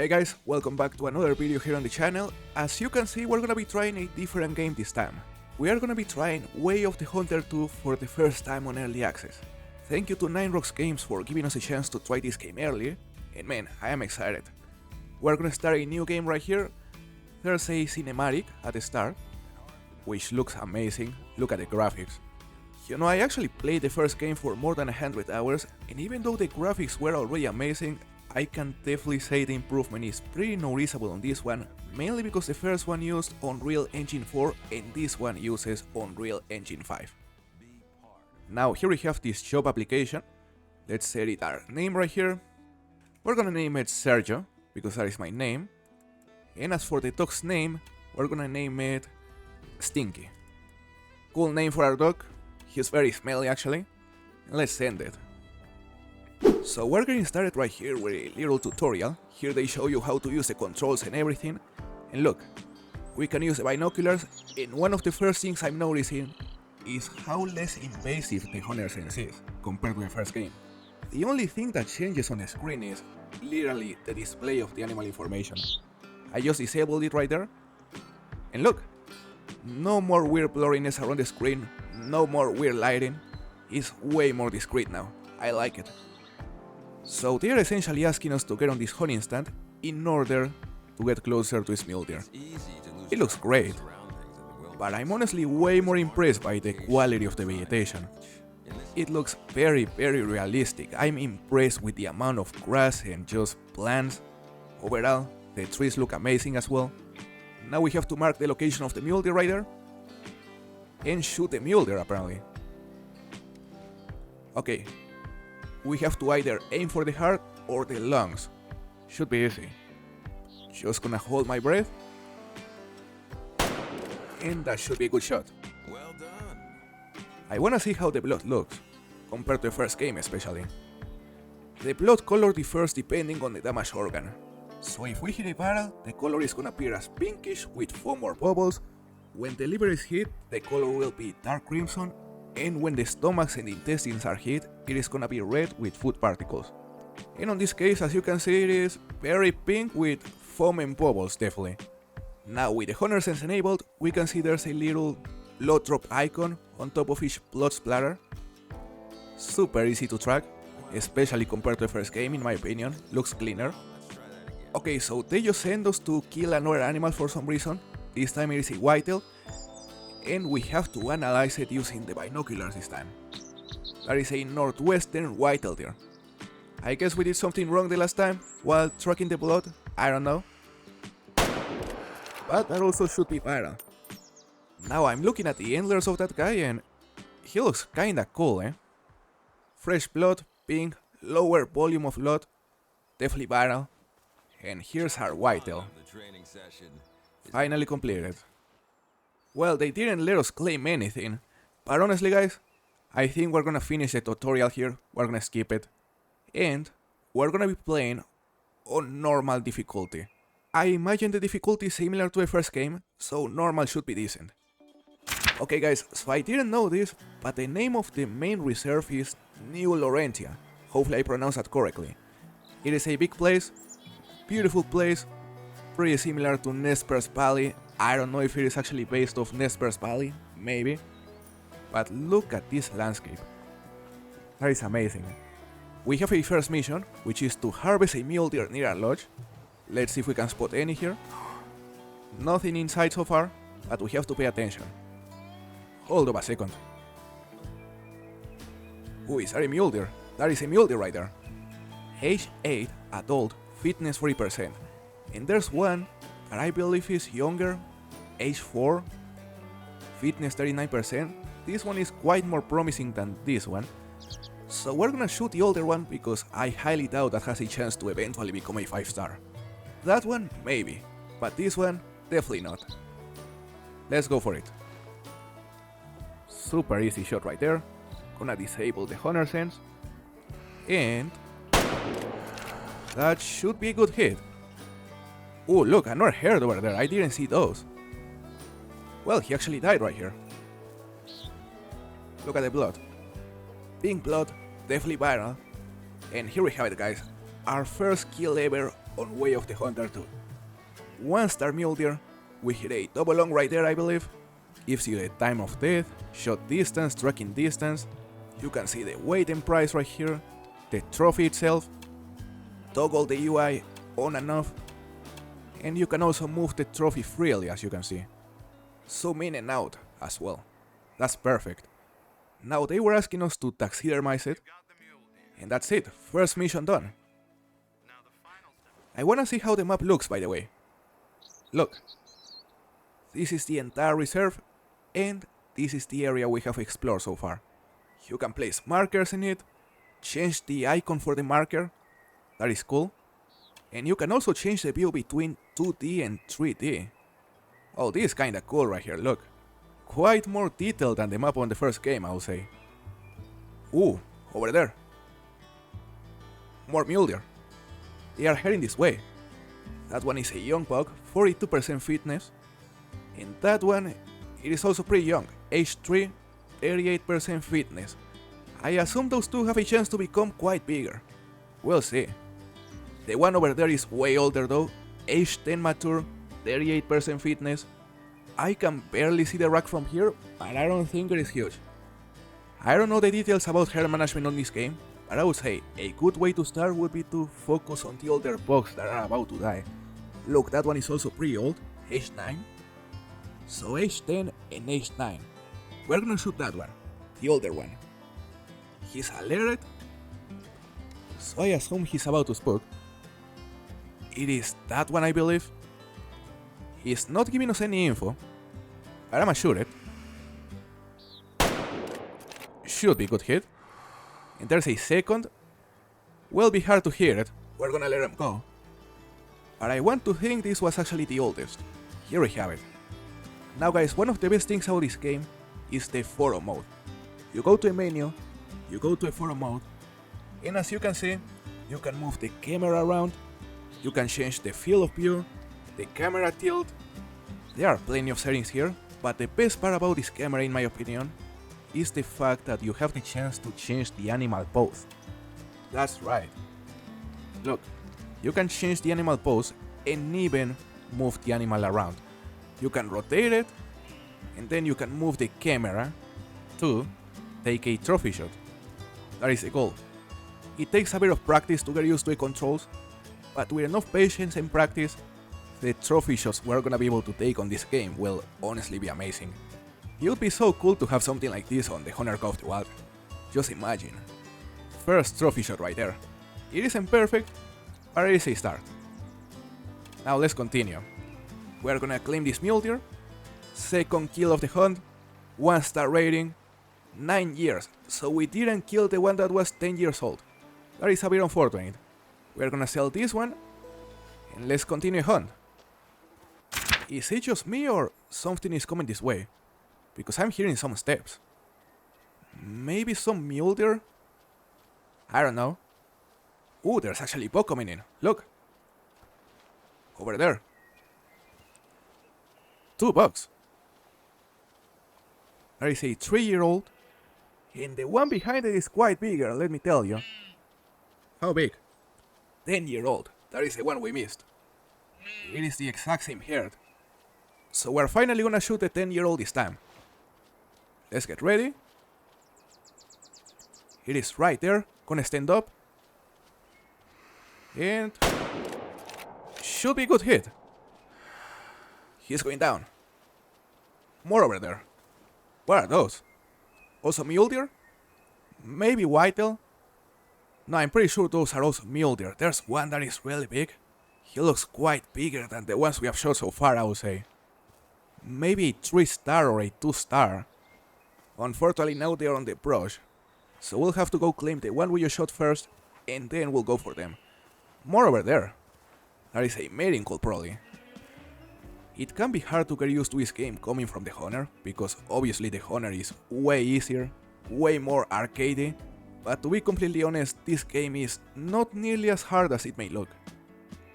Hey guys, welcome back to another video here on the channel. As you can see, we're gonna be trying a different game this time. We are gonna be trying Way of the Hunter 2 for the first time on early access. Thank you to Nine Rocks Games for giving us a chance to try this game earlier, and man, I am excited. We're gonna start a new game right here. There's a cinematic at the start, which looks amazing. Look at the graphics. You know, I actually played the first game for more than 100 hours, and even though the graphics were already amazing, I can definitely say the improvement is pretty noticeable on this one, mainly because the first one used Unreal Engine 4 and this one uses Unreal Engine 5. Now here we have this job application. Let's edit our name right here. We're gonna name it Sergio, because that is my name. And as for the dog's name, we're gonna name it Stinky. Cool name for our dog. He's very smelly actually. Let's send it. So we're getting started right here with a little tutorial. Here they show you how to use the controls and everything. And look, we can use the binoculars, and one of the first things I'm noticing is how less invasive the Honor Sense is compared to the first game. The only thing that changes on the screen is literally the display of the animal information. I just disabled it right there. And look, no more weird blurriness around the screen, no more weird lighting. It's way more discreet now. I like it. So they are essentially asking us to get on this hunting stand in order to get closer to its mule deer. It looks great, but I'm honestly way more impressed by the quality of the vegetation. It looks very realistic. I'm impressed with the amount of grass and just plants. Overall, the trees look amazing as well. Now we have to mark the location of the mule deer right there and shoot the mule deer apparently. Okay. We have to either aim for the heart or the lungs. Should be easy. Just gonna hold my breath. And that should be a good shot. Well done. I wanna see how the blood looks, compared to the first game especially. The blood color differs depending on the damaged organ. So if we hit a barrel, the color is gonna appear as pinkish with foam or bubbles. When the liver is hit, the color will be dark crimson. And when the stomachs and intestines are hit, it is gonna be red with food particles. And on this case, as you can see, it is very pink with foam and bubbles definitely. Now with the Honor Sense enabled, we can see there's a little blood drop icon on top of each blood splatter. Super easy to track, especially compared to the first game in my opinion, looks cleaner. Okay, so they just send us to kill another animal for some reason. This time it is a whitetail. And we have to analyze it using the binoculars this time. That is a northwestern whitetail deer. I guess we did something wrong the last time while tracking the blood, I don't know. But that also should be viral. Now I'm looking at the antlers of that guy and he looks kinda cool, eh? Fresh blood, pink, lower volume of blood, definitely viral. And here's our whitetail. The training session. Finally completed. Well, they didn't let us claim anything, but honestly guys, I think we're gonna finish the tutorial here, we're gonna skip it, and we're gonna be playing on normal difficulty. I imagine the difficulty is similar to the first game, so normal should be decent. Okay guys, so I didn't know this, but the name of the main reserve is New Laurentia, hopefully I pronounced that correctly. It is a big place, beautiful place, pretty similar to Nez Perce Valley. I don't know if it is actually based off Nez Perce Valley, maybe. But look at this landscape. That is amazing. We have a first mission, which is to harvest a mule deer near our lodge. Let's see if we can spot any here. Nothing inside so far, but we have to pay attention. Hold up a second. Ooh, is that a mule deer? That is a mule deer right there. Age 8, adult, fitness 40%. And there's one that I believe is younger, age 4, fitness 39%. This one is quite more promising than this one. So we're gonna shoot the older one because I highly doubt that has a chance to eventually become a 5-star. That one, maybe, but this one, definitely not. Let's go for it. Super easy shot right there. Gonna disable the Honor Sense. And that should be a good hit. Oh, look, another herd over there. I didn't see those. Well, he actually died right here. Look at the blood. Pink blood, definitely viral. And here we have it guys, our first kill ever on Way of the Hunter 2. 1-star mule deer, we hit a double long right there I believe, gives you the time of death, shot distance, tracking distance, you can see the weight and price right here, the trophy itself, toggle the UI on and off, and you can also move the trophy freely as you can see. Zoom in and out as well. That's perfect. Now they were asking us to taxidermize it, and that's it, first mission done. I wanna see how the map looks by the way. Look, this is the entire reserve, and this is the area we have explored so far. You can place markers in it, change the icon for the marker, that is cool, and you can also change the view between 2D and 3D. Oh, this is kinda cool right here, look. Quite more detailed than the map on the first game, I would say. Ooh, over there. More mule deer. They are heading this way. That one is a young buck, 42% fitness. And that one, it is also pretty young, age 3, 38% fitness. I assume those two have a chance to become quite bigger. We'll see. The one over there is way older though, age 10 mature, 38% fitness. I can barely see the rack from here, but I don't think it is huge. I don't know the details about hair management on this game, but I would say a good way to start would be to focus on the older bucks that are about to die. Look, that one is also pretty old, age 9. So age 10 and age 9. We're gonna shoot that one, the older one. He's alerted, so I assume he's about to spook. It is that one I believe. He's not giving us any info, but I'ma shoot it. Should be good hit. And there's a second. Will be hard to hear it, we're gonna let him go. But I want to think this was actually the oldest. Here we have it. Now guys, one of the best things about this game is the photo mode. You go to a menu, you go to a photo mode, and as you can see, you can move the camera around, you can change the field of view, the camera tilt. There are plenty of settings here, but the best part about this camera in my opinion is the fact that you have the chance to change the animal pose. That's right. Look, you can change the animal pose and even move the animal around. You can rotate it, and then you can move the camera to take a trophy shot. That is the goal. It takes a bit of practice to get used to the controls, but with enough patience and practice, the trophy shots we're gonna be able to take on this game will honestly be amazing. It would be so cool to have something like this on the Honor Call of the Wild. Just imagine. First trophy shot right there. It isn't perfect, but it is a start. Now let's continue. We're gonna claim this mule deer. Second kill of the hunt. 1-star rating. 9 years, so we didn't kill the one that was 10 years old. That is a bit unfortunate. We're gonna sell this one, and let's continue hunt. Is it just me or something is coming this way? Because I'm hearing some steps. Maybe some mule deer? I don't know. Ooh, there's actually buck coming in. Look. Over there. 2 bucks. There is a 3-year-old. And the one behind it is quite bigger, let me tell you. How big? 10-year-old. That is the one we missed. It is the exact same herd. So we're finally gonna shoot the 10-year-old this time. Let's get ready. It is right there. Gonna stand up. And should be a good hit. He's going down. More over there. What are those? Also mule deer? Maybe whitetail? No, I'm pretty sure those are also mule deer. There's one that is really big. He looks quite bigger than the ones we have shot so far, I would say. Maybe a 3-star or a 2-star. Unfortunately now they are on the brush, so we'll have to go claim the one we just shot first, and then we'll go for them. More over there. That is a mating call probably. It can be hard to get used to this game coming from the Honor, because obviously the Honor is way easier, way more arcadey, but to be completely honest, this game is not nearly as hard as it may look.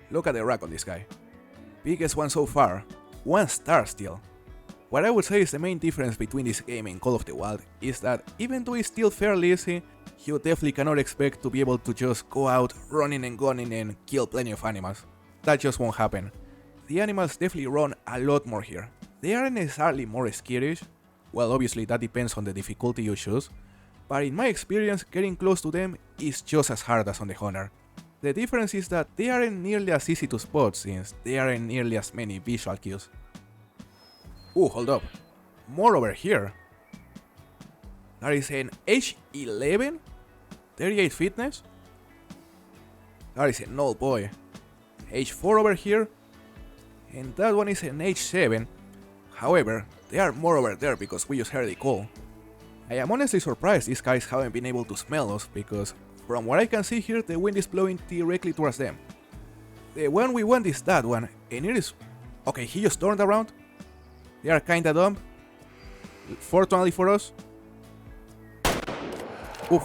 Look at the rack on this guy. Biggest one so far, 1-star still. What I would say is the main difference between this game and Call of the Wild is that even though it's still fairly easy, you definitely cannot expect to be able to just go out running and gunning and kill plenty of animals. that just won't happen. The animals definitely run a lot more here. They aren't necessarily more skittish, well obviously that depends on the difficulty you choose, but in my experience getting close to them is just as hard as on the Honor. The difference is that they aren't nearly as easy to spot since there aren't nearly as many visual cues. Ooh, hold up. More over here. That is an H11? 38 fitness? That is an old boy. H4 over here. And that one is an H7. However, there are more over there because we just heard a call. I am honestly surprised these guys haven't been able to smell us because from what I can see here, the wind is blowing directly towards them. The one we want is that one, and it is... Okay, he just turned around. They are kinda dumb. Fortunately for us. Oof.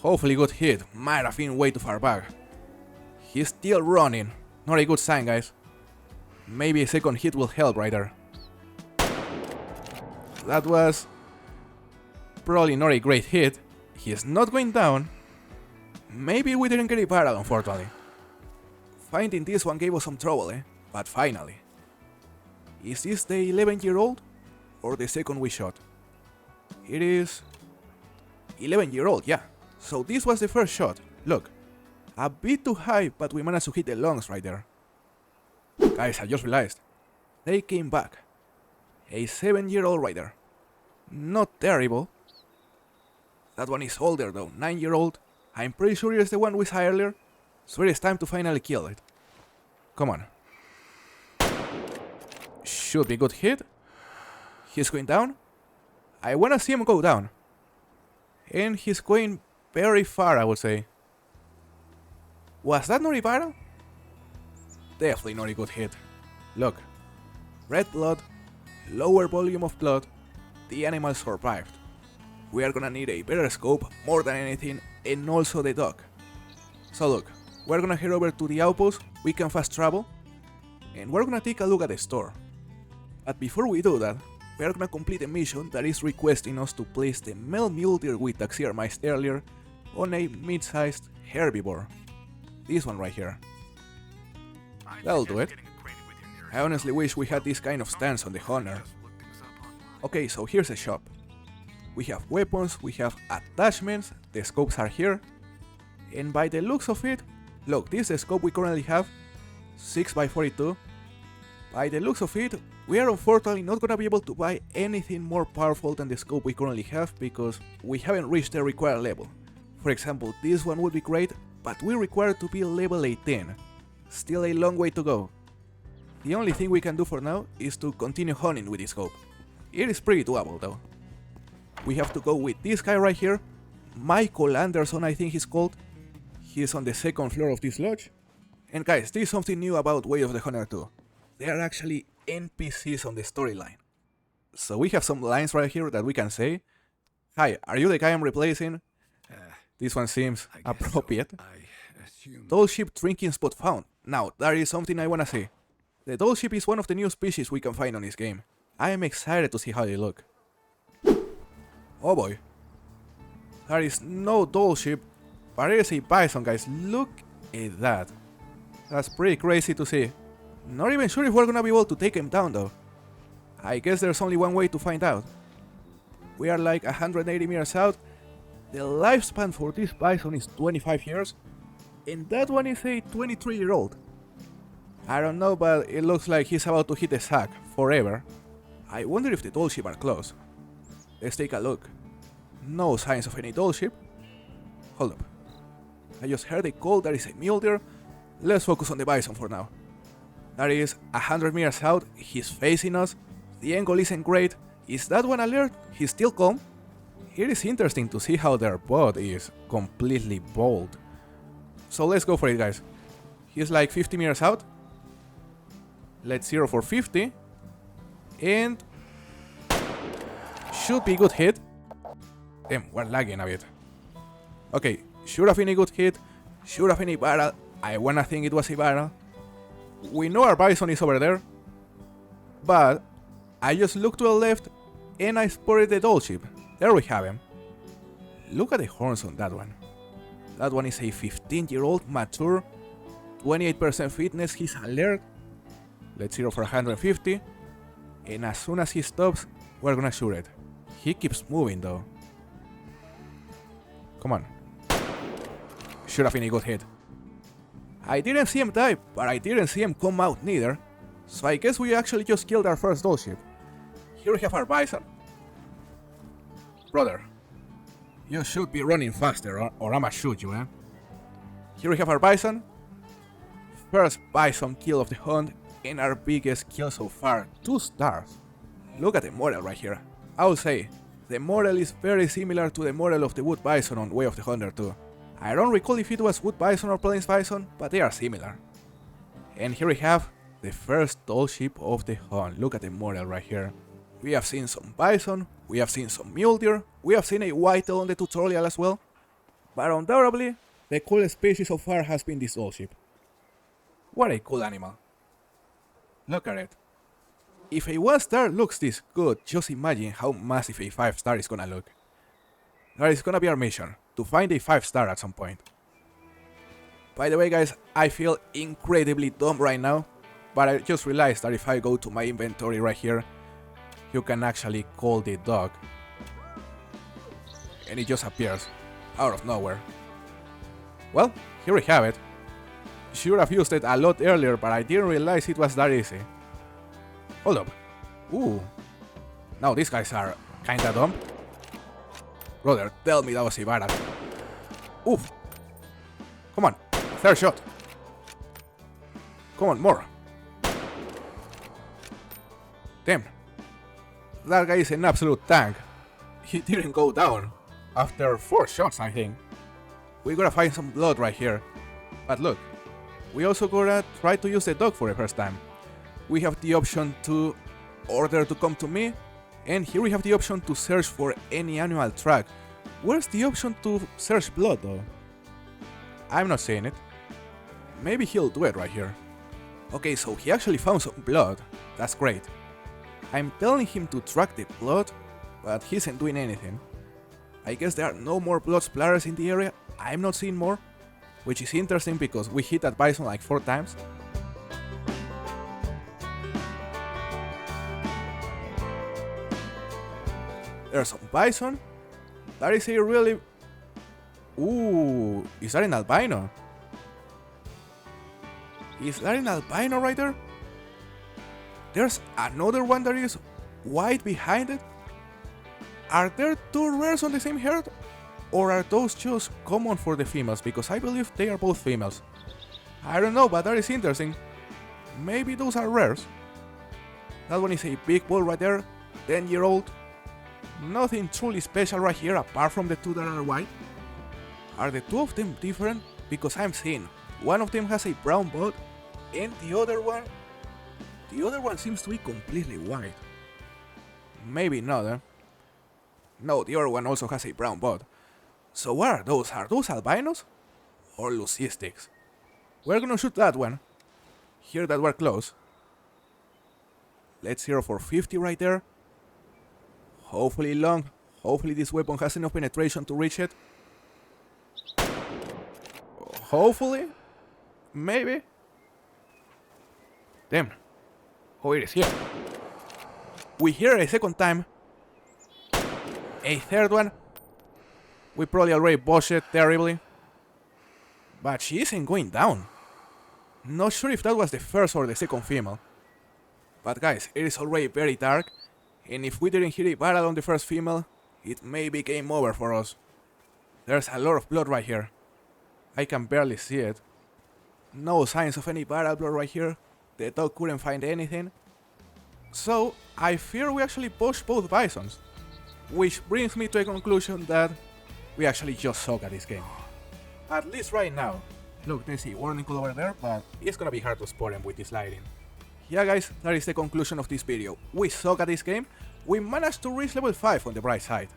Hopefully good hit, might have been way too far back. He's still running, not a good sign guys. Maybe a second hit will help right there. That was... probably not a great hit. He's not going down. Maybe we didn't get a barrel unfortunately. Finding this one gave us some trouble but finally. Is this the 11-year-old or the second we shot? It is 11-year-old, yeah. So this was the first shot. Look, a bit too high, but we managed to hit the lungs right there. Guys, I just realized they came back. A 7-year-old right there. Not terrible. That one is older though, 9-year-old. I'm pretty sure it's the one we saw earlier. So it is time to finally kill it. Come on. Should be good hit. He's going down. I wanna see him go down. And he's going very far, I would say. Was that not a barrel? Definitely not a good hit. Look. Red blood. Lower volume of blood. The animal survived. We are gonna need a better scope more than anything, and also the dog. So look, we're gonna head over to the outpost, we can fast travel, and we're gonna take a look at the store. But before we do that, we are gonna complete a mission that is requesting us to place the male mule deer we taxidermized earlier on a mid-sized herbivore. This one right here. That'll do it. I honestly wish we had this kind of stance on the Honor. Okay, so here's a shop. We have weapons, we have attachments, the scopes are here. And by the looks of it, look, this is the scope we currently have, 6x42. By the looks of it, we are unfortunately not gonna be able to buy anything more powerful than the scope we currently have because we haven't reached the required level. For example, this one would be great, but we require to be level 18. Still a long way to go. The only thing we can do for now is to continue hunting with this scope. It is pretty doable though. We have to go with this guy right here, Michael Anderson I think he's called. He's on the second floor of this lodge. And guys, there is something new about Way of the Hunter 2. There are actually NPCs on the storyline. So we have some lines right here that we can say. Hi, are you the guy I'm replacing? This one seems appropriate. Tall sheep drinking spot found. Now, that is something I wanna see. The tall sheep is one of the new species we can find on this game. I am excited to see how they look. Oh boy. There is no tall sheep, but there is a bison, guys. Look at that. That's pretty crazy to see. Not even sure if we're gonna be able to take him down though. I guess there's only one way to find out. We are like 180 meters out. The lifespan for this bison is 25 years. And that one is a 23-year-old. I don't know, but it looks like he's about to hit the sack forever. I wonder if the tall sheep are close. Let's take a look. No signs of any tall sheep. Hold up. I just heard a call, there is a mule deer. Let's focus on the bison for now. That is 100 meters out, he's facing us. The angle isn't great. Is that one alert? He's still calm? It is interesting to see how their butt is completely bald. So let's go for it, guys. He's like 50 meters out. Let's zero for 50. And... should be good hit. Damn, we're lagging a bit. Okay, should have been a good hit. Should have been a barrel. I wanna think it was a barrel. We know our bison is over there. But I just looked to the left and I spotted the tall sheep. There we have him. Look at the horns on that one. That one is a 15-year-old mature. 28% fitness, he's alert. Let's zero for 150. And as soon as he stops, we're gonna shoot it. He keeps moving though. Come on. Should have been a good hit. I didn't see him die, but I didn't see him come out neither. So I guess we actually just killed our first doll ship. Here we have our Bison. Brother, you should be running faster or I'ma shoot you, eh? Here we have our Bison. First Bison kill of the hunt and our biggest kill so far, 2 stars. Look at the model right here. I would say, the model is very similar to the model of the Wood Bison on Way of the Hunter 2. I don't recall if it was Wood Bison or Plains Bison, but they are similar. And here we have the first doll ship of the hunt. Look at the model right here. We have seen some Bison, we have seen some Mule Deer, we have seen a Whitetail on the tutorial as well. But undoubtedly, the coolest species so far has been this doll ship. What a cool animal. Look at it. If a 1-star looks this good, just imagine how massive a 5-star is gonna look. That is gonna be our mission, to find a 5-star at some point. By the way guys, I feel incredibly dumb right now, but I just realized that if I go to my inventory right here, you can actually call the dog. And it just appears, out of nowhere. Well, here we have it. Should have used it a lot earlier, but I didn't realize it was that easy. Hold up. Ooh. Now these guys are kinda dumb. Brother, tell me that was a barrel. Oof. Come on. 3rd shot. Come on, more. Damn. That guy is an absolute tank. He didn't go down. After 4 shots, I think. We gotta find some blood right here. But look. We also gotta try to use the dog for the first time. We have the option to order to come to me. And here we have the option to search for any animal track. Where's the option to search blood though? I'm not seeing it. Maybe he'll do it right here. Okay, so he actually found some blood. That's great. I'm telling him to track the blood, but he isn't doing anything. I guess there are no more blood splatters in the area. I'm not seeing more, which is interesting because we hit that Bison like 4 times. There's some Bison. That is a really... Ooh, is that an albino? Is that an albino right there? There's another one that is white behind it. Are there 2 rares on the same herd? Or are those just common for the females? Because I believe they are both females. I don't know, but that is interesting. Maybe those are rares. That one is a big bull right there, 10-year-old. Nothing truly special right here apart from the 2 that are white. Are the 2 of them different? Because I'm seeing one of them has a brown butt and the other one seems to be completely white. Maybe not, eh? No, the other one also has a brown butt. So what are those? Are those albinos? Or leucistics? We're gonna shoot that one. Here that we're close. Let's 0 for 50 right there. Hopefully long. Hopefully this weapon has enough penetration to reach it. Hopefully. Maybe. Damn. Oh, it is here. We hear it a 2nd time. A 3rd one. We probably already botched it terribly. But she isn't going down. Not sure if that was the 1st or the 2nd female. But guys, it is already very dark. And if we didn't hit a barrel on the 1st female, it may be game over for us. There's a lot of blood right here. I can barely see it. No signs of any barrel blood right here. The dog couldn't find anything. So, I fear we actually pushed both Bisons. Which brings me to a conclusion that we actually just suck at this game. At least right now. Look, there's a warning code over there, but it's gonna be hard to spot him with this lighting. Yeah guys, that is the conclusion of this video. We suck at this game. We managed to reach level 5 on the bright side.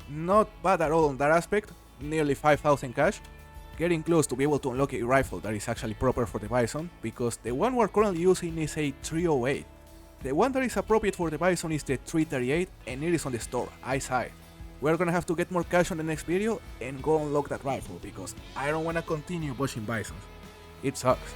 Not bad at all on that aspect, nearly 5,000 cash. Getting close to be able to unlock a rifle that is actually proper for the Bison, because the one we're currently using is a 308. The one that is appropriate for the Bison is the 338 and it is on the store, eyesight. We're gonna have to get more cash on the next video and go unlock that rifle because I don't wanna continue pushing Bisons. It sucks.